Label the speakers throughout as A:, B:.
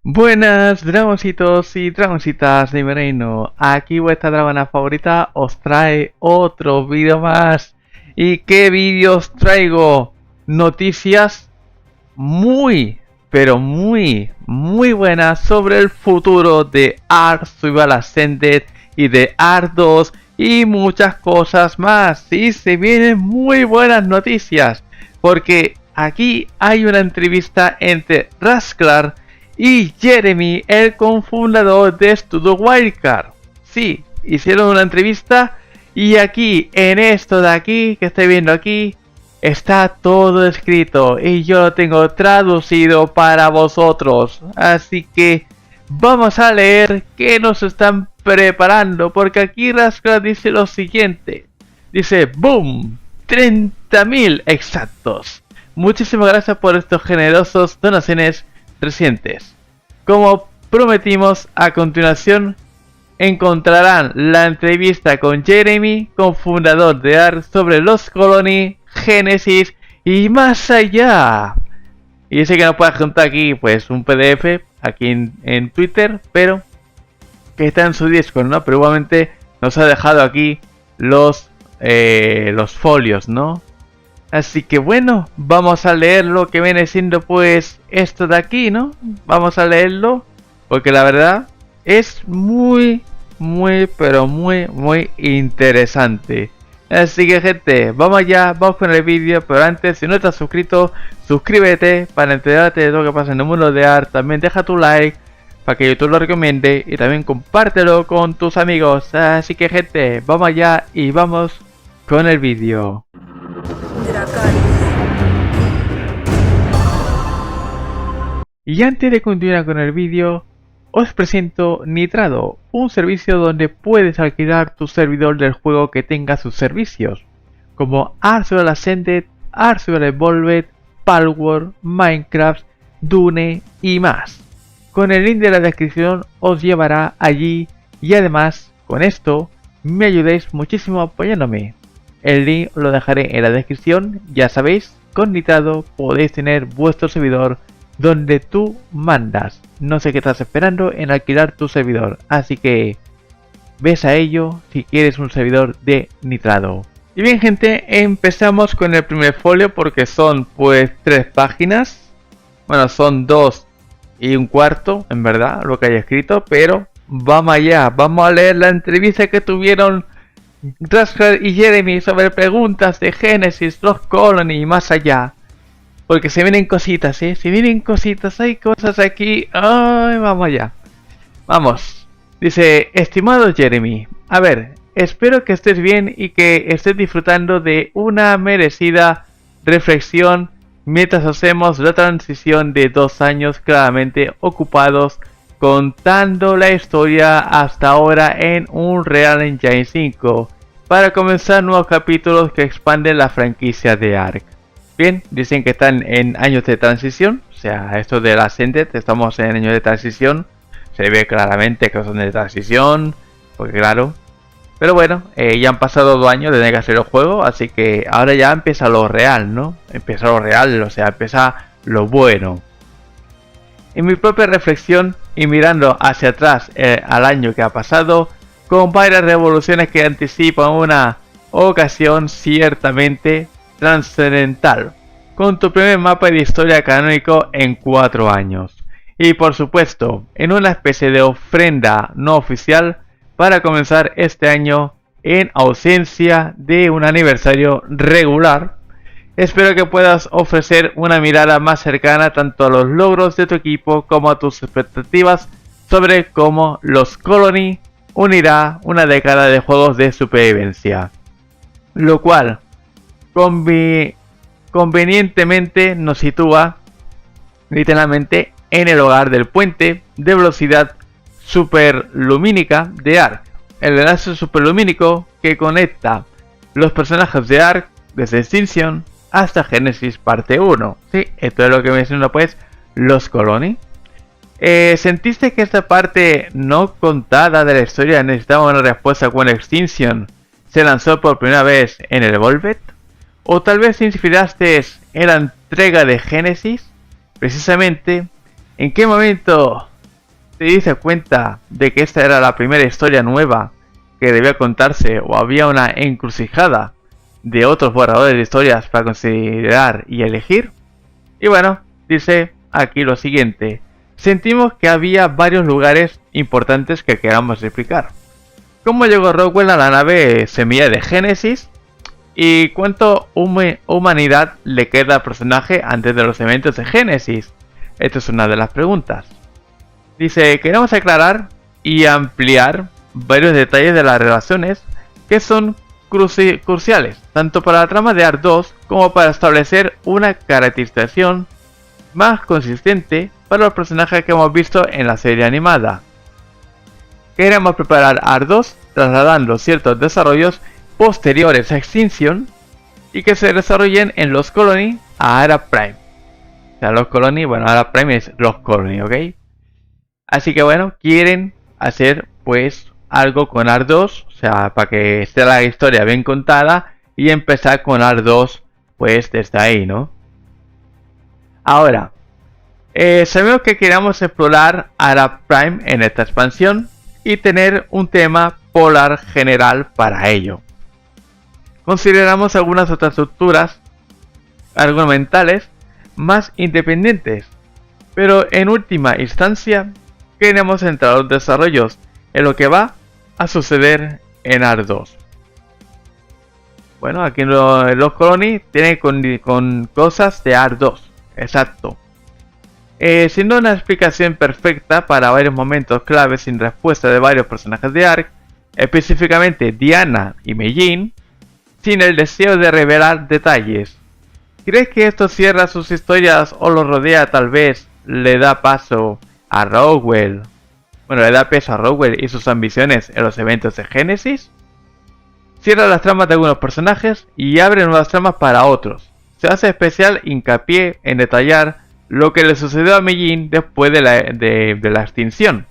A: Buenas dragoncitos y dragoncitas de mi reino, aquí vuestra dragona favorita os trae otro vídeo más. ¿Y qué vídeos traigo? Noticias muy, pero muy buenas sobre el futuro de Ark Survival Ascended y de Ark 2 y muchas cosas más. Y se vienen muy buenas noticias, porque aquí hay una entrevista entre Rasklar y Jeremy, el cofundador de Studio Wildcard. Sí, hicieron una entrevista y aquí, en esto de aquí, que estoy viendo aquí, está todo escrito y yo lo tengo traducido para vosotros. Así que vamos a leer qué nos están preparando, porque aquí Rasklar dice lo siguiente. Dice, ¡boom! 30.000 exactos. Muchísimas gracias por estos generosos donaciones recientes. Como prometimos, a continuación encontrarán la entrevista con Jeremy, cofundador de Ark, sobre los Colony, Genesis y más allá. Y dice que nos puede juntar aquí pues un PDF aquí en Twitter, pero que está en su Discord, ¿no? Pero igualmente nos ha dejado aquí los folios, ¿no? Así que bueno, vamos a leer lo que viene siendo pues esto de aquí, ¿no? Vamos a leerlo, porque la verdad es muy interesante. Así que gente, vamos allá, vamos con el vídeo, pero antes, si no estás suscrito, suscríbete para enterarte de todo lo que pasa en el mundo de Ark. También deja tu like para que YouTube lo recomiende y también compártelo con tus amigos. Así que gente, vamos allá y vamos con el vídeo. Y antes de continuar con el vídeo, os presento Nitrado, un servicio donde puedes alquilar tu servidor del juego que tenga sus servicios, como Ark Survival Ascended, Ark Survival Evolved, Palworld, Minecraft, Dune y más. Con el link de la descripción os llevará allí y además, con esto, me ayudéis muchísimo apoyándome. El link lo dejaré en la descripción, ya sabéis, con Nitrado podéis tener vuestro servidor donde tú mandas. No sé qué estás esperando en alquilar tu servidor, así que ves a ello si quieres un servidor de Nitrado. Y bien gente, empezamos con el primer folio porque son pues 3 páginas. Bueno, son 2 y un cuarto en verdad lo que hay escrito, pero vamos allá, vamos a leer la entrevista que tuvieron Rasklar y Jeremy sobre preguntas de Genesis, los Colony y más allá. Porque se vienen cositas, se vienen cositas, hay cosas aquí. Ay, vamos allá. Vamos. Dice, estimado Jeremy, a ver, espero que estés bien y que estés disfrutando de una merecida reflexión mientras hacemos la transición de 2 años claramente ocupados contando la historia hasta ahora en Unreal Engine 5 para comenzar nuevos capítulos que expanden la franquicia de Ark. Bien, dicen que están en años de transición, o sea, esto del Ascended, estamos en años de transición, se ve claramente que son de transición, porque claro, pero bueno, ya han pasado 2 años desde que hacer el juego, así que ahora ya empieza lo real, ¿no? Empieza lo real, o sea, empieza lo bueno. En mi propia reflexión y mirando hacia atrás al año que ha pasado, con varias revoluciones que anticipan una ocasión ciertamente trascendental, con tu primer mapa de historia canónico en 4 años. Y por supuesto, en una especie de ofrenda no oficial para comenzar este año en ausencia de un aniversario regular. Espero que puedas ofrecer una mirada más cercana tanto a los logros de tu equipo como a tus expectativas sobre cómo los Colony unirá una década de juegos de supervivencia, lo cual convenientemente nos sitúa literalmente en el hogar del puente de velocidad superlumínica de Ark, el enlace superlumínico que conecta los personajes de Ark desde Extinction hasta Genesis parte 1. Sí, esto es lo que menciona pues los Colony. ¿Sentiste que esta parte no contada de la historia necesitaba una respuesta cuando Extinction se lanzó por primera vez en el Evolved? ¿O tal vez te inspiraste en la entrega de Genesis? Precisamente, ¿en qué momento se dice cuenta de que esta era la primera historia nueva que debía contarse o había una encrucijada de otros borradores de historias para considerar y elegir. Y bueno, dice aquí lo siguiente: sentimos que había varios lugares importantes que queramos explicar. ¿Cómo llegó Rockwell a la nave semilla de Génesis? ¿Y cuánto humanidad le queda al personaje antes de los eventos de Génesis? Esta es una de las preguntas. Dice, queremos aclarar y ampliar varios detalles de las relaciones que son cruciales, tanto para la trama de Ark 2 como para establecer una caracterización más consistente para los personajes que hemos visto en la serie animada. Queremos preparar Ark 2 trasladando ciertos desarrollos posteriores a Extinction y que se desarrollen en Lost Colony a Ark Prime. O sea, Lost Colony, bueno, Ark Prime es Lost Colony, ¿ok? Así que bueno, quieren hacer pues algo con Ark 2, o sea, para que esté la historia bien contada y empezar con Ark 2 pues desde ahí, ¿no? Ahora, sabemos que queremos explorar Ark Prime en esta expansión y tener un tema polar general para ello. Consideramos algunas otras estructuras argumentales más independientes, pero en última instancia queremos centrar los desarrollos en lo que va a suceder en Ark 2. Bueno, aquí en los Colony tiene con cosas de Ark 2, exacto. Siendo una explicación perfecta para varios momentos claves sin respuesta de varios personajes de Ark, específicamente Diana y Meijin, sin el deseo de revelar detalles. ¿Crees que esto cierra sus historias o lo rodea? Tal vez le da paso a Rockwell. Bueno, le da peso a Rockwell y sus ambiciones en los eventos de Génesis. Cierra las tramas de algunos personajes y abre nuevas tramas para otros. Se hace especial hincapié en detallar lo que le sucedió a Meijin después de la extinción,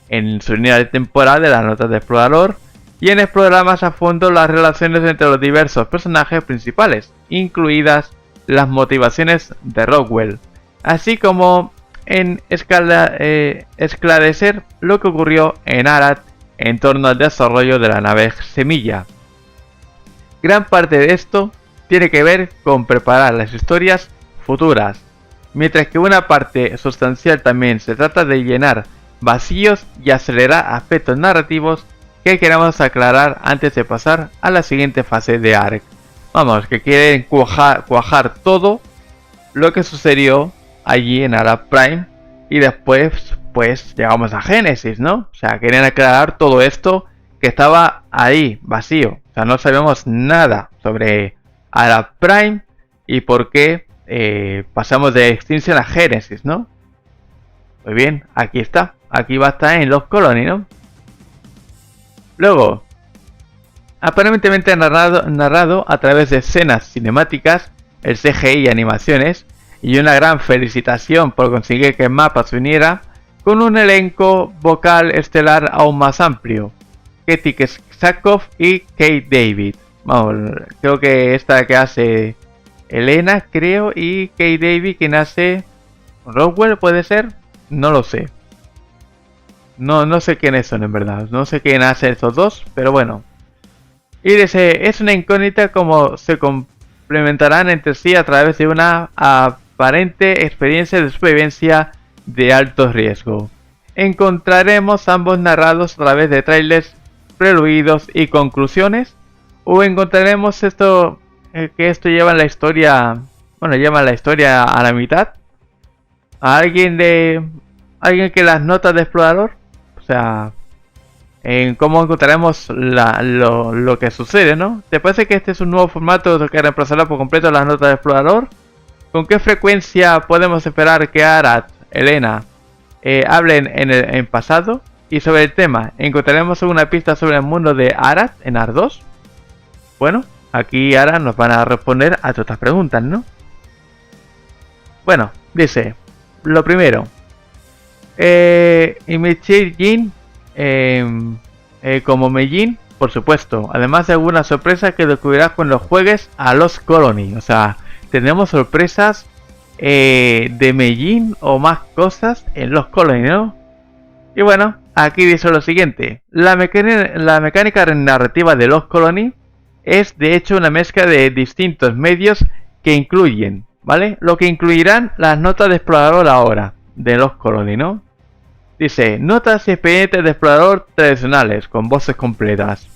A: en su línea temporal de las notas de explorador, y en explorar más a fondo las relaciones entre los diversos personajes principales, incluidas las motivaciones de Rockwell, así como en esclarecer lo que ocurrió en Arad en torno al desarrollo de la nave semilla. Gran parte de esto tiene que ver con preparar las historias futuras, mientras que una parte sustancial también se trata de llenar vacíos y acelerar aspectos narrativos que queremos aclarar antes de pasar a la siguiente fase de Ark. Vamos, que quieren cuajar todo lo que sucedió allí en Ark Prime y después pues llegamos a Génesis, ¿no? O sea, quieren aclarar todo esto que estaba ahí, vacío. O sea, no sabemos nada sobre Ark Prime y por qué pasamos de Extinction a Génesis, ¿no? Muy bien, aquí está. Aquí va a estar en Lost Colony, ¿no? Luego, aparentemente narrado a través de escenas cinemáticas, el CGI y animaciones, y una gran felicitación por conseguir que el mapa se uniera con un elenco vocal estelar aún más amplio. Katie Sackhoff y Kate David. Vamos, creo que esta que hace Elena, creo, y Kate David quien hace Rockwell, ¿puede ser? No lo sé. No sé quiénes son en verdad. No sé quién hace estos dos, pero bueno. Y dice, es una incógnita cómo se complementarán entre sí a través de una aparente experiencia de supervivencia de alto riesgo. Encontraremos ambos narrados a través de trailers, preluidos y conclusiones, o encontraremos esto que esto lleva la historia, bueno, lleva la historia a la mitad. A alguien que las notas de explorador, o sea, en cómo encontraremos lo que sucede, ¿no? ¿Te parece que este es un nuevo formato que reemplazará por completo las notas de explorador? ¿Con qué frecuencia podemos esperar que Arad, Elena, hablen en pasado? Y sobre el tema, ¿encontraremos alguna pista sobre el mundo de Arad en Ark 2? Bueno, aquí ahora nos van a responder a todas estas preguntas, ¿no? Bueno, dice, lo primero, Imitate Jin como Meijin, por supuesto, además de algunas sorpresas que descubrirás cuando juegues a Lost Colony. O sea, tendremos sorpresas de Meijin o más cosas en Lost Colony, ¿no? Y bueno, aquí dice lo siguiente. La mecánica narrativa de Lost Colony es de hecho una mezcla de distintos medios que incluyen, ¿vale? Lo que incluirán las notas de explorador ahora, de Lost Colony, ¿no? Dice, notas y expedientes de explorador tradicionales, con voces completas.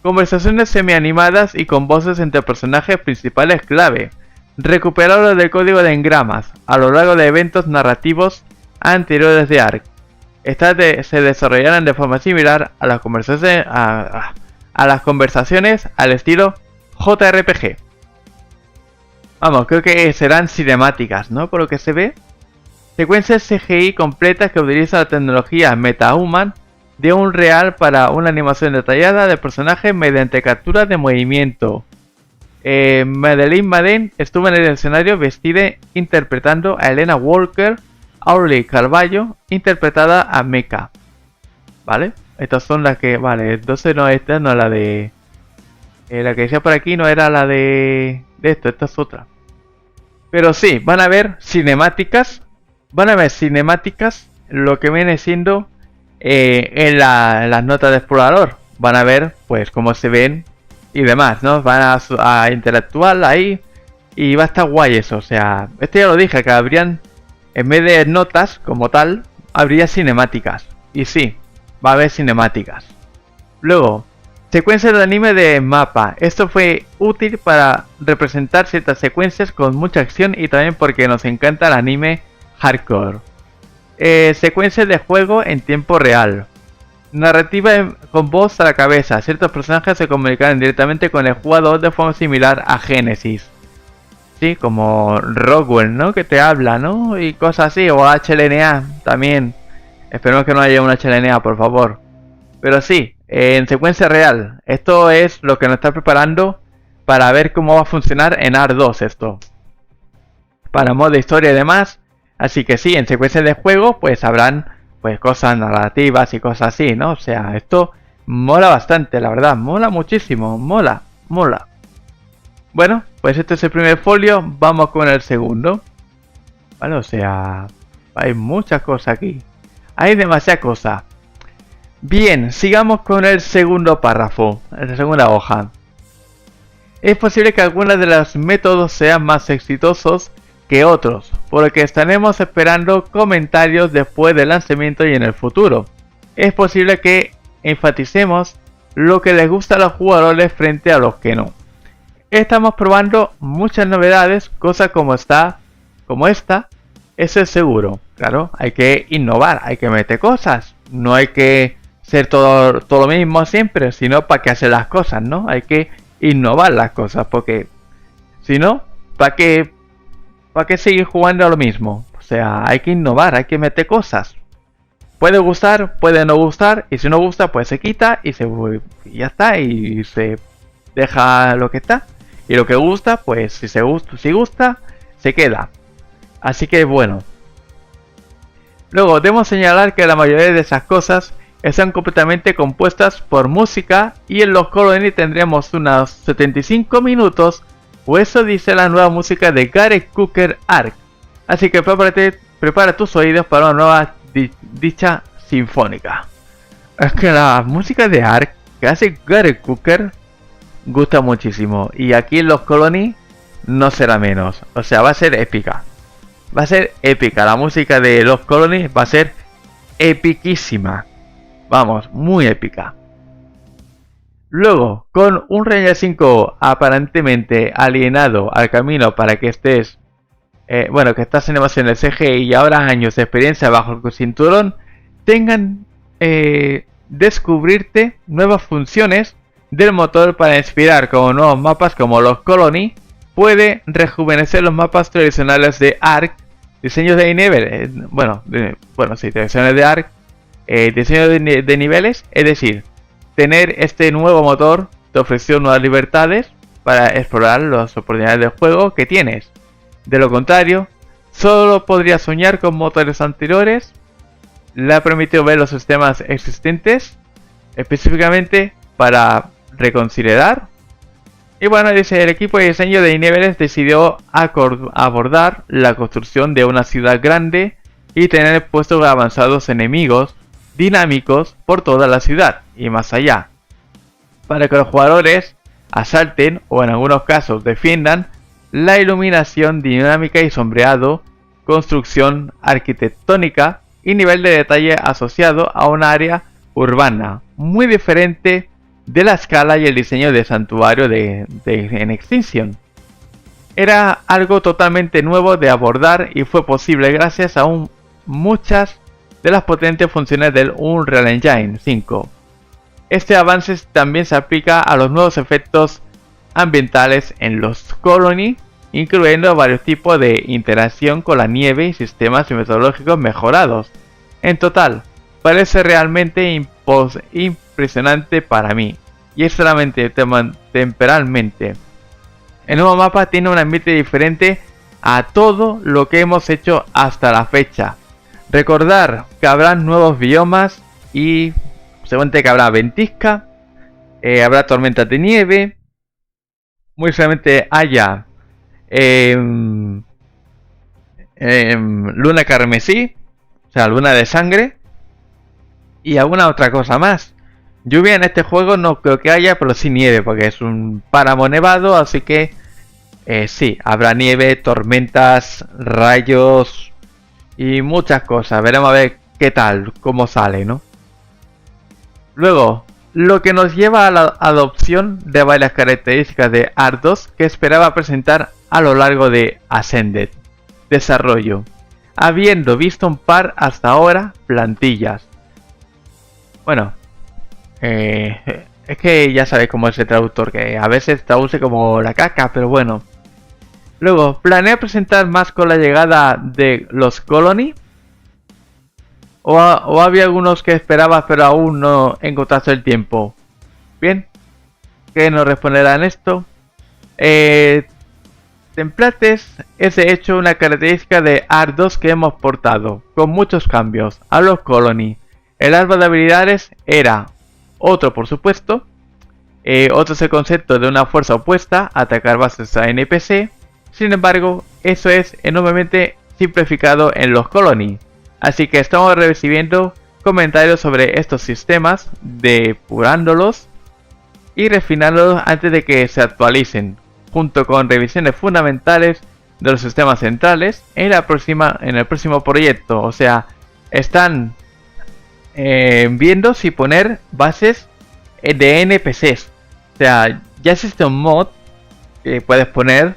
A: Conversaciones semi-animadas y con voces entre personajes principales clave. Recuperadores del código de engramas, a lo largo de eventos narrativos anteriores de ARK. Estas se desarrollarán de forma similar a las conversaciones al estilo JRPG. Vamos, creo que serán cinemáticas, ¿no? Por lo que se ve. Secuencias CGI completas que utilizan la tecnología MetaHuman de un real para una animación detallada de personajes mediante captura de movimiento. Madeleine Madden estuvo en el escenario vestida interpretando a Elena Walker. Aureli Carballo interpretada a Mecha. ¿Vale? Estas son las que... Vale, entonces no, esta no es la de... la que decía por aquí no era la de esto, esta es otra. Pero sí, van a ver cinemáticas. Van a ver cinemáticas lo que viene siendo en las notas de explorador. Van a ver pues cómo se ven y demás, ¿no? Van a interactuar ahí y va a estar guay eso. O sea, esto ya lo dije, que habrían... En vez de notas como tal, habría cinemáticas. Y sí, va a haber cinemáticas. Luego, secuencias de anime de mapa. Esto fue útil para representar ciertas secuencias con mucha acción y también porque nos encanta el anime hardcore. Secuencias de juego en tiempo real. Narrativa con voz a la cabeza. Ciertos personajes se comunican directamente con el jugador de forma similar a Genesis. Sí, como Rockwell, ¿no? Que te habla, ¿no? Y cosas así, o HLNA también. Esperemos que no haya una HLNA, por favor. Pero sí, en secuencia real. Esto es lo que nos está preparando para ver cómo va a funcionar en ARK2 esto. Para modo de historia y demás. Así que sí, en secuencia de juego pues habrán pues cosas narrativas y cosas así, ¿no? O sea, esto mola bastante, la verdad. Mola muchísimo, mola. Bueno, pues este es el primer folio, vamos con el segundo. Vale, o sea, hay muchas cosas aquí. Hay demasiada cosa. Bien, sigamos con el segundo párrafo, la segunda hoja. Es posible que algunos de los métodos sean más exitosos que otros, por lo que estaremos esperando comentarios después del lanzamiento y en el futuro. Es posible que enfaticemos lo que les gusta a los jugadores frente a los que no. Estamos probando muchas novedades, cosas como esta, eso es seguro. Claro, hay que innovar, hay que meter cosas. No hay que ser todo lo mismo siempre, sino para qué hacer las cosas, ¿no? Hay que innovar las cosas, porque si no, ¿para qué seguir jugando a lo mismo? O sea, hay que innovar, hay que meter cosas. Puede gustar, puede no gustar, y si no gusta, pues se quita y ya está, y se deja lo que está. Y lo que gusta, pues si gusta, se queda. Así que bueno. Luego, debemos señalar que la mayoría de esas cosas están completamente compuestas por música y en Lost Colony tendremos unos 75 minutos, o eso dice la nueva música de Gareth Cooker ARK. Así que prepara tus oídos para una nueva dicha sinfónica. Es que la música de ARK que hace Gareth Cooker gusta muchísimo, y aquí en Lost Colony no será menos. O sea, va a ser épica. Va a ser épica. La música de Lost Colony va a ser epiquísima. Vamos, muy épica. Luego, con un Ranger 5 aparentemente alienado al camino para que estés... que estas animaciones CGI y ahora años de experiencia bajo el cinturón tengan descubrirte nuevas funciones del motor para inspirar como nuevos mapas como Lost Colony. Puede rejuvenecer los mapas tradicionales de ARK, diseños de niveles, diseños de ARK, diseño de niveles, es decir, tener este nuevo motor te ofreció nuevas libertades para explorar las oportunidades de juego que tienes. De lo contrario, solo podrías soñar con motores anteriores. Le ha permitido ver los sistemas existentes, específicamente para reconsiderar. Y bueno, dice, el equipo de diseño de niveles decidió abordar la construcción de una ciudad grande y tener puestos avanzados enemigos dinámicos por toda la ciudad y más allá, para que los jugadores asalten o en algunos casos defiendan la iluminación dinámica y sombreado, construcción arquitectónica y nivel de detalle asociado a un área urbana, muy diferente de la escala y el diseño de santuario en Extinction. Era algo totalmente nuevo de abordar y fue posible gracias a muchas de las potentes funciones del Unreal Engine 5. Este avance también se aplica a los nuevos efectos ambientales en los Colony, incluyendo varios tipos de interacción con la nieve y sistemas metodológicos mejorados. En total, parece realmente impresionante para mí, y es solamente temporalmente. El nuevo mapa tiene un ambiente diferente a todo lo que hemos hecho hasta la fecha. Recordar que habrá nuevos biomas y seguramente que habrá ventisca, habrá tormentas de nieve, muy seguramente haya luna carmesí, o sea, luna de sangre y alguna otra cosa más. Lluvia en este juego no creo que haya, pero sí nieve, porque es un páramo nevado, así que sí, habrá nieve, tormentas, rayos y muchas cosas. Veremos a ver qué tal, cómo sale, ¿no? Luego, lo que nos lleva a la adopción de varias características de Ark 2 que esperaba presentar a lo largo de Ascended Desarrollo, habiendo visto un par hasta ahora plantillas. Bueno, es que ya sabéis cómo es el traductor, que a veces traduce como la caca, pero bueno. Luego, ¿planea presentar más con la llegada de los Colony? ¿O había algunos que esperabas pero aún no encontraste el tiempo? Bien, ¿qué nos responderán esto? Templates es de hecho una característica de Ark 2 que hemos portado, con muchos cambios, a los Colony. El árbol de habilidades era otro, por supuesto. Otro es el concepto de una fuerza opuesta, atacar bases a NPC. Sin embargo, eso es enormemente simplificado en los Colony. Así que estamos recibiendo comentarios sobre estos sistemas, depurándolos y refinándolos antes de que se actualicen, junto con revisiones fundamentales de los sistemas centrales en el próximo proyecto. O sea, están viendo si poner bases de NPCs. O sea, ya existe un mod que puedes poner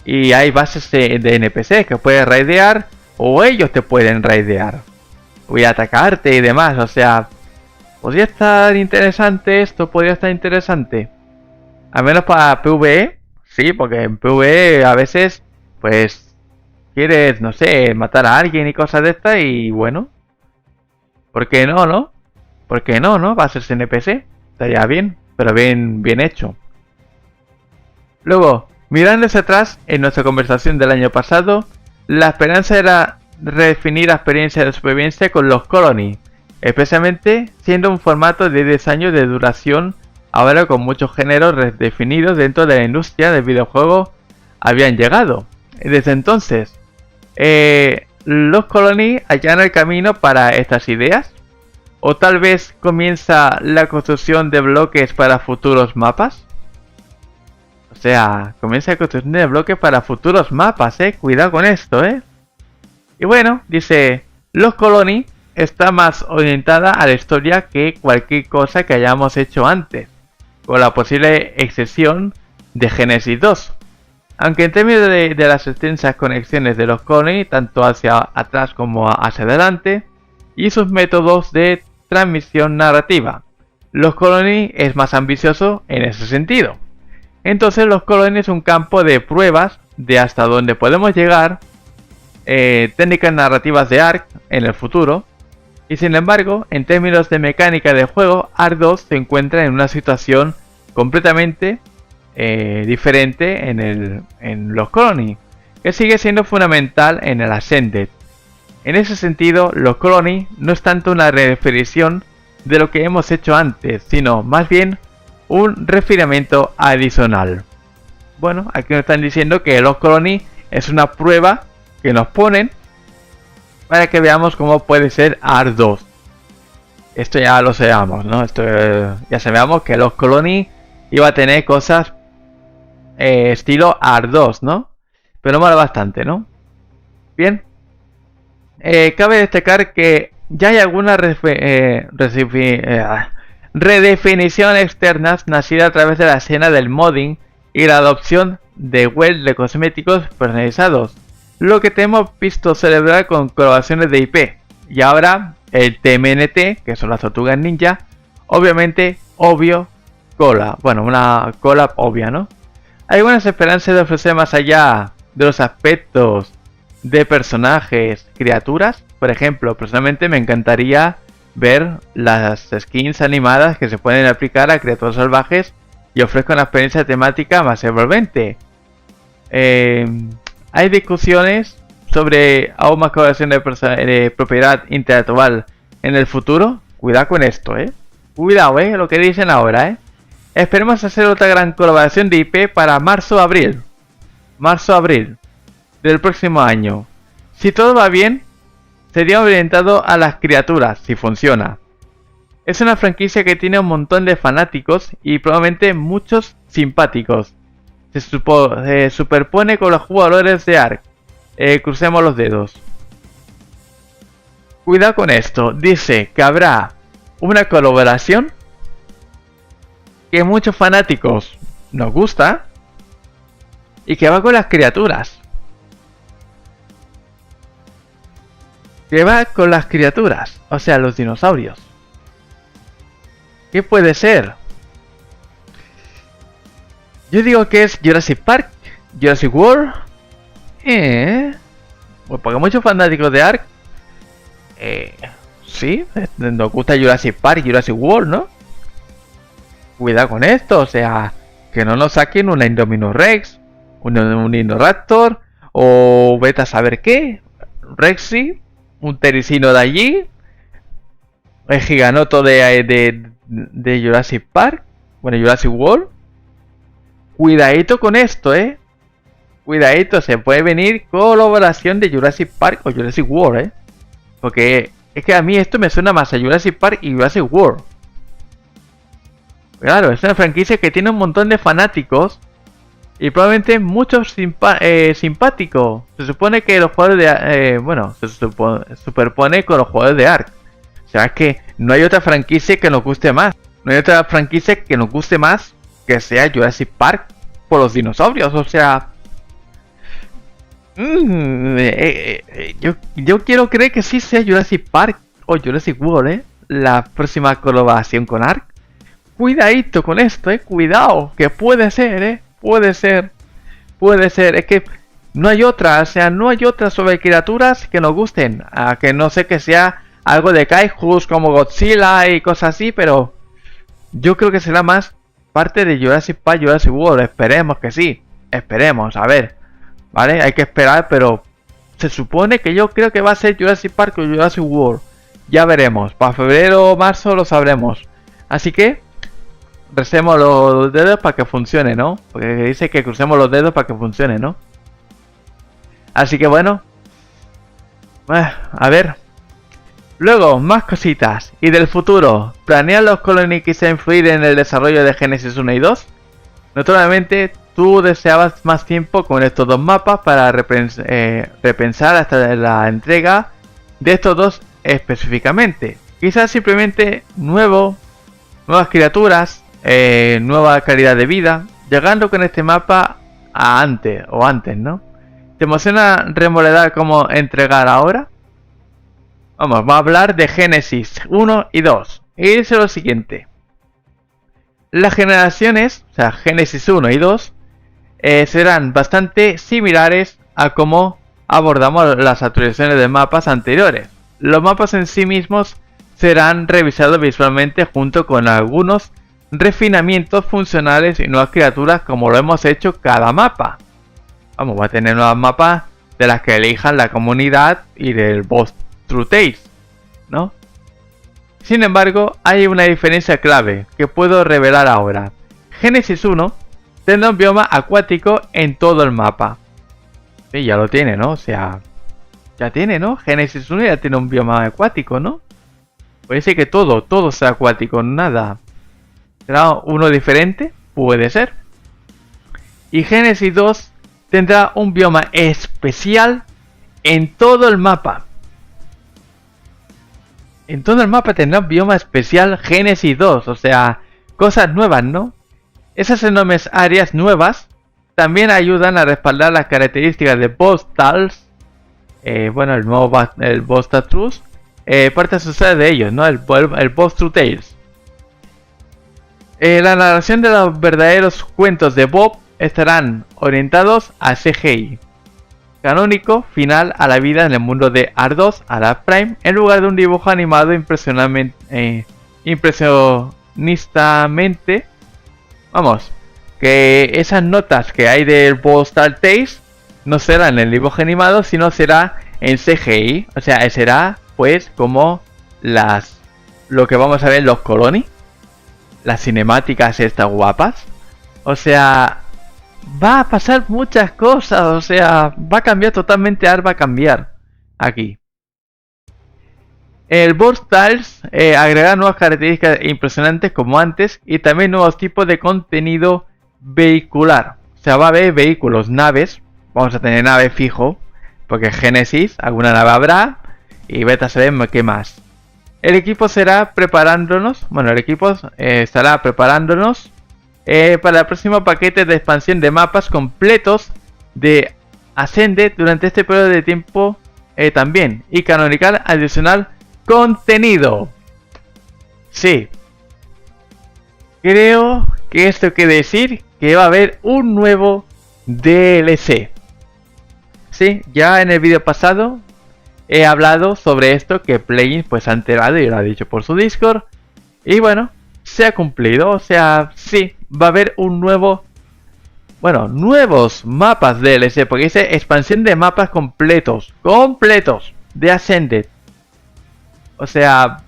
A: y hay bases de NPCs que puedes raidear o ellos te pueden raidear y atacarte y demás. O sea, podría estar interesante esto, podría estar interesante. Al menos para PvE, sí, porque en PvE a veces, pues, quieres, no sé, matar a alguien y cosas de estas y bueno. ¿Por qué no, no? ¿Por qué no, no? Va a ser NPC. Estaría bien, pero bien hecho. Luego, mirando hacia atrás, en nuestra conversación del año pasado, la esperanza era redefinir la experiencia de supervivencia con los Colony, especialmente siendo un formato de 10 años de duración, ahora con muchos géneros redefinidos dentro de la industria del videojuego habían llegado. Desde entonces, los Colony allanan el camino para estas ideas, o tal vez comienza la construcción de bloques para futuros mapas. O sea, comienza la construcción de bloques para futuros mapas, cuidado con esto, Y bueno, dice, los Colony está más orientada a la historia que cualquier cosa que hayamos hecho antes, con la posible excepción de Genesis 2. Aunque en términos de las extensas conexiones de los Colony, tanto hacia atrás como hacia adelante, y sus métodos de transmisión narrativa, los Colony es más ambicioso en ese sentido. Entonces los Colony es un campo de pruebas de hasta dónde podemos llegar, técnicas narrativas de Ark en el futuro, y sin embargo, en términos de mecánica de juego, Ark 2 se encuentra en una situación completamente diferente en los Colony, que sigue siendo fundamental en el Ascended. En ese sentido, los Colony no es tanto una redefinición de lo que hemos hecho antes, sino más bien un refinamiento adicional. Bueno, aquí nos están diciendo que los Colony es una prueba que nos ponen para que veamos cómo puede ser Ark 2. Esto ya lo sabíamos, ¿no? Esto ya sabíamos que los Colony iba a tener cosas estilo AR2, ¿no? Pero mola bastante, ¿no? Bien. Cabe destacar que ya hay algunas redefiniciones externas nacidas a través de la escena del modding y la adopción de web de cosméticos personalizados, lo que te hemos visto celebrar con colaboraciones de IP. Y ahora el TMNT, que son las tortugas ninja, obviamente, obvio, cola. Bueno, una cola obvia, ¿no? Hay algunas esperanzas de ofrecer más allá de los aspectos de personajes, criaturas. Por ejemplo, personalmente me encantaría ver las skins animadas que se pueden aplicar a criaturas salvajes y ofrezcan una experiencia temática más envolvente. Hay discusiones sobre aún más colaboración de propiedad intelectual en el futuro. Cuidado con esto, Cuidado, lo que dicen ahora, Esperemos hacer otra gran colaboración de IP para marzo-abril. Marzo-abril del próximo año. Si todo va bien, sería orientado a las criaturas, si funciona. Es una franquicia que tiene un montón de fanáticos y probablemente muchos simpáticos. Se superpone con los jugadores de Ark. Crucemos los dedos. Cuidado con esto. Dice que habrá una colaboración que muchos fanáticos nos gusta y que va con las criaturas. Que va con las criaturas, o sea, los dinosaurios. ¿Qué puede ser? Yo digo que es Jurassic Park, Jurassic World. Pues porque muchos fanáticos de Ark, sí, nos gusta Jurassic Park y Jurassic World, ¿no? Cuidado con esto, o sea, que no nos saquen una Indominus Rex, un Indoraptor, o vete a saber qué, Rexy, un Tericino de allí, el Giganoto de Jurassic Park, bueno, Jurassic World. Cuidadito con esto, Cuidadito, se puede venir colaboración de Jurassic Park o Jurassic World, Porque es que a mí esto me suena más a Jurassic Park y Jurassic World. Claro, es una franquicia que tiene un montón de fanáticos y probablemente muchos simpáticos. Se supone que los jugadores de se superpone con los jugadores de Ark. O sea, es que no hay otra franquicia que nos guste más. No hay otra franquicia que nos guste más que sea Jurassic Park por los dinosaurios. O sea, yo quiero creer que sí sea Jurassic Park o Jurassic World, la próxima colaboración con Ark. Cuidadito con esto, cuidado, que puede ser, puede ser, es que no hay otra, o sea, no hay otra sobre criaturas que nos gusten, a que no sé que sea algo de kaijus como Godzilla y cosas así, pero yo creo que será más parte de Jurassic Park, Jurassic World, esperemos que sí, esperemos, a ver, vale, hay que esperar, pero se supone que yo creo que va a ser Jurassic Park o Jurassic World, ya veremos, para febrero o marzo lo sabremos, así que recemos los dedos para que funcione, ¿no? Porque dice que crucemos los dedos para que funcione, ¿no? Así que bueno. A ver. Luego, más cositas. Y del futuro. ¿Planean los Colony quizá influir en el desarrollo de Genesis 1 y 2? Naturalmente, tú deseabas más tiempo con estos dos mapas para repensar hasta la entrega de estos dos específicamente. Quizás simplemente nuevas criaturas, nueva calidad de vida, llegando con este mapa a antes, ¿no? ¿Te emociona remodelar cómo entregar ahora? Vamos a hablar de Genesis 1 y 2. Y dice lo siguiente. Las generaciones, o sea, Genesis 1 y 2, serán bastante similares a cómo abordamos las actualizaciones de mapas anteriores. Los mapas en sí mismos serán revisados visualmente junto con algunos refinamientos funcionales y nuevas criaturas como lo hemos hecho cada mapa. Vamos, va a tener nuevos mapas de las que elijan la comunidad y del boss True Taste, ¿no? Sin embargo, hay una diferencia clave que puedo revelar ahora. Genesis 1 tendrá un bioma acuático en todo el mapa. Sí, ya lo tiene, ¿no? O sea, ya tiene, ¿no? Genesis 1 ya tiene un bioma acuático, ¿no? Puede ser que todo sea acuático, nada. ¿Será uno diferente? Puede ser. Y Genesis 2 tendrá un bioma especial en todo el mapa. En todo el mapa tendrá un bioma especial Genesis 2, o sea, cosas nuevas, ¿no? Esas enormes áreas nuevas también ayudan a respaldar las características de Postals, bueno, el nuevo el Bostatrus, parte sucede de ellos, ¿no? El Bostrut Tales. La narración de los verdaderos cuentos de Bob estarán orientados a CGI canónico final a la vida en el mundo de Ardos Arad Prime en lugar de un dibujo animado impresionistamente. Vamos, que esas notas que hay del Postal Tales no serán en el dibujo animado, sino será en CGI, o sea, será pues como lo que vamos a ver en los Colony, las cinemáticas estas guapas, o sea, va a pasar muchas cosas, o sea, va a cambiar totalmente, va a cambiar aquí. El Burst Tiles agrega nuevas características impresionantes como antes y también nuevos tipos de contenido vehicular. O sea, va a haber vehículos, naves, vamos a tener nave fijo, porque Genesis, alguna nave habrá y vete a saber qué más. El equipo será preparándonos, bueno, el equipo estará preparándonos para el próximo paquete de expansión de mapas completos de Ascended durante este periodo de tiempo también, y canonical adicional contenido. Sí, creo que esto quiere decir que va a haber un nuevo DLC. Sí, ya en el vídeo pasado he hablado sobre esto, que Plugin pues ha enterado y lo ha dicho por su Discord, y bueno, se ha cumplido, o sea, sí, va a haber un nuevo, bueno, nuevos mapas DLC, porque dice expansión de mapas completos de Ascended. O sea,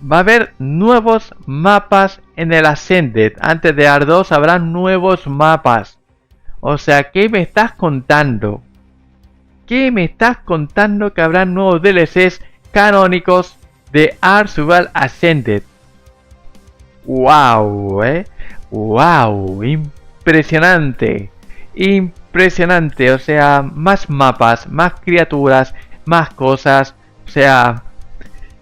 A: va a haber nuevos mapas en el Ascended. Antes de Ardos habrá nuevos mapas. O sea, ¿qué me estás contando? ¿Qué me estás contando que habrá nuevos DLCs canónicos de Ark Survival Ascended? ¡Wow! ¡Wow! Impresionante. Impresionante. O sea, más mapas, más criaturas, más cosas. O sea,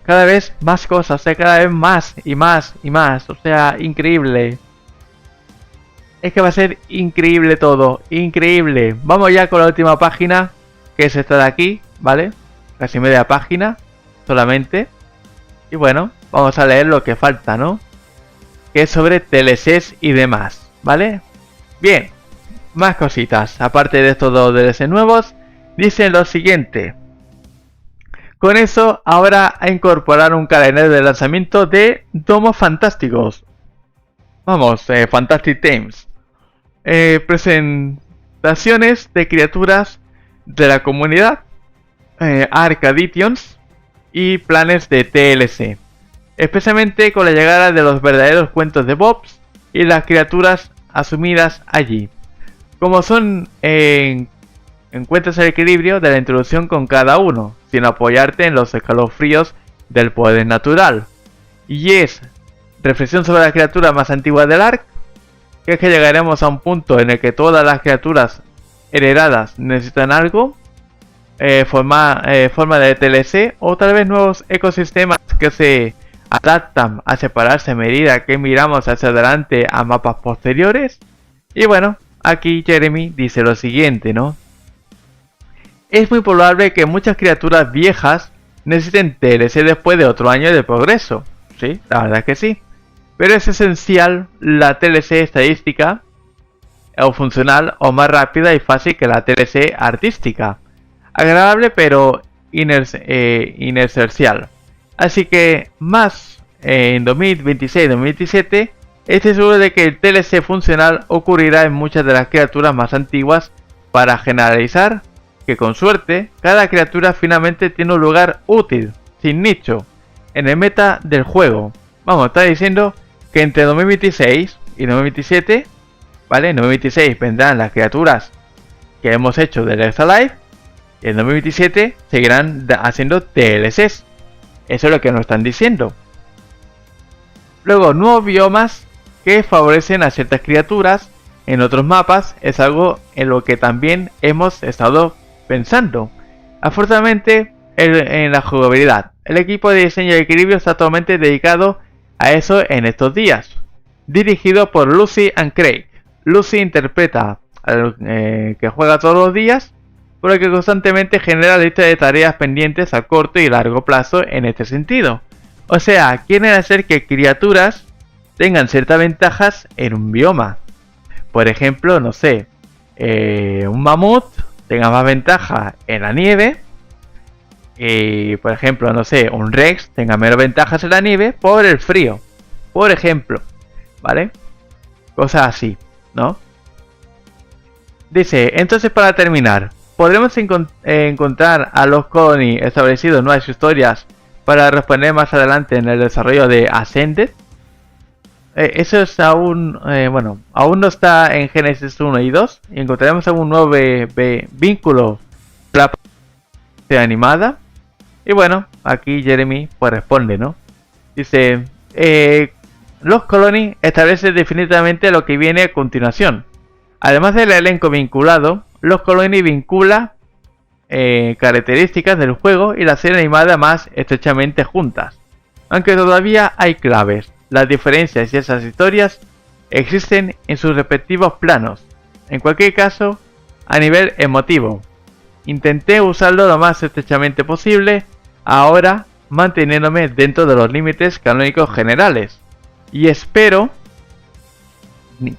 A: cada vez más cosas. O sea, cada vez más y más y más. O sea, increíble. Es que va a ser increíble todo. Increíble. Vamos ya con la última página, que es esta de aquí, ¿vale? Casi media página solamente. Y bueno, vamos a leer lo que falta, ¿no? Que es sobre DLCs y demás, ¿vale? Bien, más cositas. Aparte de estos dos DLCs nuevos, dicen lo siguiente. Con eso, ahora a incorporar un calendario de lanzamiento de Domos Fantásticos. Vamos, Fantastic Times. Presentaciones de criaturas de la comunidad, Arcaditions y planes de TLC. Especialmente con la llegada de los verdaderos cuentos de Bobs y las criaturas asumidas allí. Como son encuentras el equilibrio de la introducción con cada uno, sin apoyarte en los escalofríos del poder natural. Y es reflexión sobre la criatura más antigua del Ark, que es que llegaremos a un punto en el que todas las criaturas heredadas necesitan algo, forma de TLC, o tal vez nuevos ecosistemas que se adaptan a separarse a medida que miramos hacia adelante a mapas posteriores. Y bueno, aquí Jeremy dice lo siguiente, ¿no? Es muy probable que muchas criaturas viejas necesiten TLC después de otro año de progreso. Sí, la verdad es que sí. Pero es esencial la TLC estadística o funcional o más rápida y fácil que la TLC artística. Agradable pero inercial. Así que más en 2026-2027 estoy seguro de que el TLC funcional ocurrirá en muchas de las criaturas más antiguas, para generalizar que con suerte cada criatura finalmente tiene un lugar útil, sin nicho, en el meta del juego. Vamos, está diciendo que entre 2026 y 2027, ¿vale? En 2026 vendrán las criaturas que hemos hecho del Extra Life y en 2027 seguirán haciendo TLCs. Eso es lo que nos están diciendo. Luego, nuevos biomas que favorecen a ciertas criaturas en otros mapas es algo en lo que también hemos estado pensando. Afortunadamente, en la jugabilidad, el equipo de diseño de equilibrio está totalmente dedicado a eso en estos días. Dirigido por Lucy and Craig. Lucy interpreta al que juega todos los días, por lo que constantemente genera listas de tareas pendientes a corto y largo plazo en este sentido. O sea, quieren hacer que criaturas tengan ciertas ventajas en un bioma. Por ejemplo, no sé, un mamut tenga más ventaja en la nieve. Y por ejemplo, no sé, un Rex tenga menos ventajas en la nieve por el frío. Por ejemplo, ¿vale? Cosas así, ¿no? Dice, entonces para terminar, ¿podremos encontrar a los Colony establecidos nuevas historias para responder más adelante en el desarrollo de Ascended? Eso es aún, bueno, aún no está en Genesis 1 y 2. Y encontraremos algún nuevo vínculo para la serie animada. Y bueno, aquí Jeremy pues responde, ¿no? Dice, los Colony establece definitivamente lo que viene a continuación. Además del elenco vinculado, los Colony vincula características del juego y la serie animada más estrechamente juntas. Aunque todavía hay claves, las diferencias y esas historias existen en sus respectivos planos. En cualquier caso, a nivel emotivo, intenté usarlo lo más estrechamente posible, ahora manteniéndome dentro de los límites canónicos generales. Y espero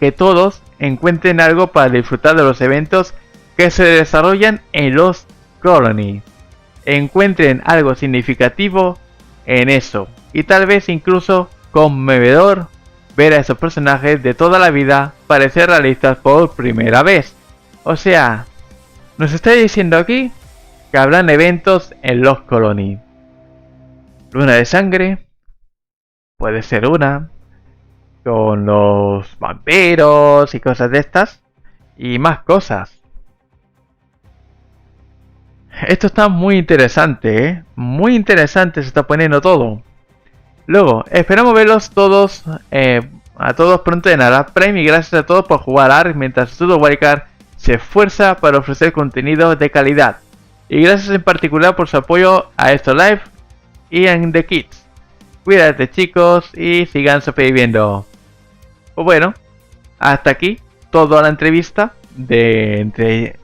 A: que todos encuentren algo para disfrutar de los eventos que se desarrollan en los Colony. Encuentren algo significativo en eso. Y tal vez incluso conmovedor ver a esos personajes de toda la vida parecer realistas por primera vez. O sea, nos está diciendo aquí que habrán eventos en los Colony. Luna de sangre, puede ser una, con los vampiros y cosas de estas, y más cosas. Esto está muy interesante, ¿eh? Muy interesante se está poniendo todo. Luego, esperamos verlos todos, a todos pronto en Arab Prime, y gracias a todos por jugar ARK mientras Studio Wildcard se esfuerza para ofrecer contenido de calidad. Y gracias en particular por su apoyo a esto live y en The Kids. Cuídate chicos y sigan sobreviviendo. Pues bueno, hasta aquí toda la entrevista entre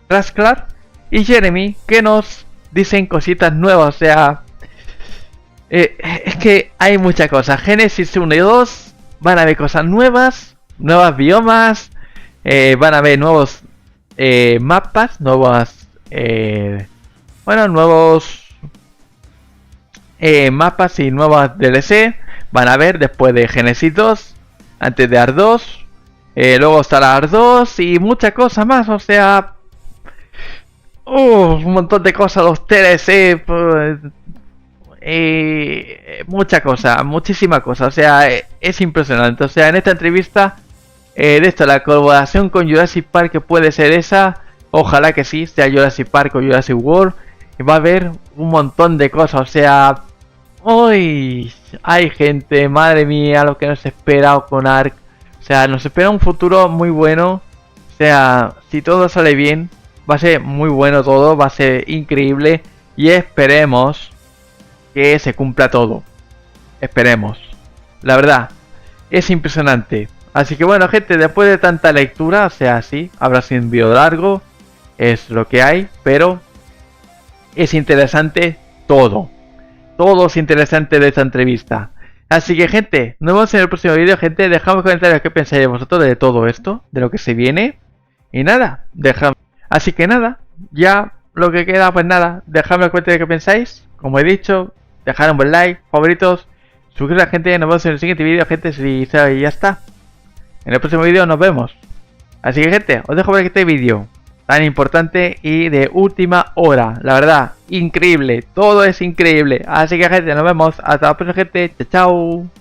A: Rasklar y Jeremy, que nos dicen cositas nuevas. O sea, es que hay muchas cosas. Genesis 1 y 2 van a haber cosas nuevas, nuevos biomas, van a haber nuevos mapas, nuevos mapas y nuevas DLC. Van a haber después de Genesis 2, antes de ARK 2, luego estará ARK 2 y muchas cosas más. O sea, un montón de cosas, los DLC, mucha cosa, muchísima cosa. O sea, es impresionante. O sea, en esta entrevista de esto, la colaboración con Jurassic Park, que puede ser esa, ojalá que sí, sea Jurassic Park o Jurassic World. Y va a haber un montón de cosas. O sea, hoy hay gente, madre mía, lo que nos espera con ARK. O sea, nos espera un futuro muy bueno. O sea, si todo sale bien, va a ser muy bueno todo, va a ser increíble. Y esperemos que se cumpla todo. Esperemos. La verdad, es impresionante. Así que bueno, gente, después de tanta lectura, o sea, sí, habrá sido un vídeo largo, es lo que hay, pero es interesante todo. Todo es interesante de esta entrevista. Así que gente, nos vemos en el próximo vídeo, gente. Dejadme en comentarios qué pensáis vosotros de todo esto, de lo que se viene. Y nada, dejadme. Así que nada, ya lo que queda, pues nada, dejadme en comentarios qué pensáis. Como he dicho, dejad un buen like, favoritos, suscribiros a la gente. Nos vemos en el siguiente vídeo, gente. Si ya está. En el próximo vídeo nos vemos. Así que gente, os dejo ver este vídeo tan importante y de última hora. La verdad, increíble. Todo es increíble. Así que gente, nos vemos. Hasta la próxima, gente. Chao, chao.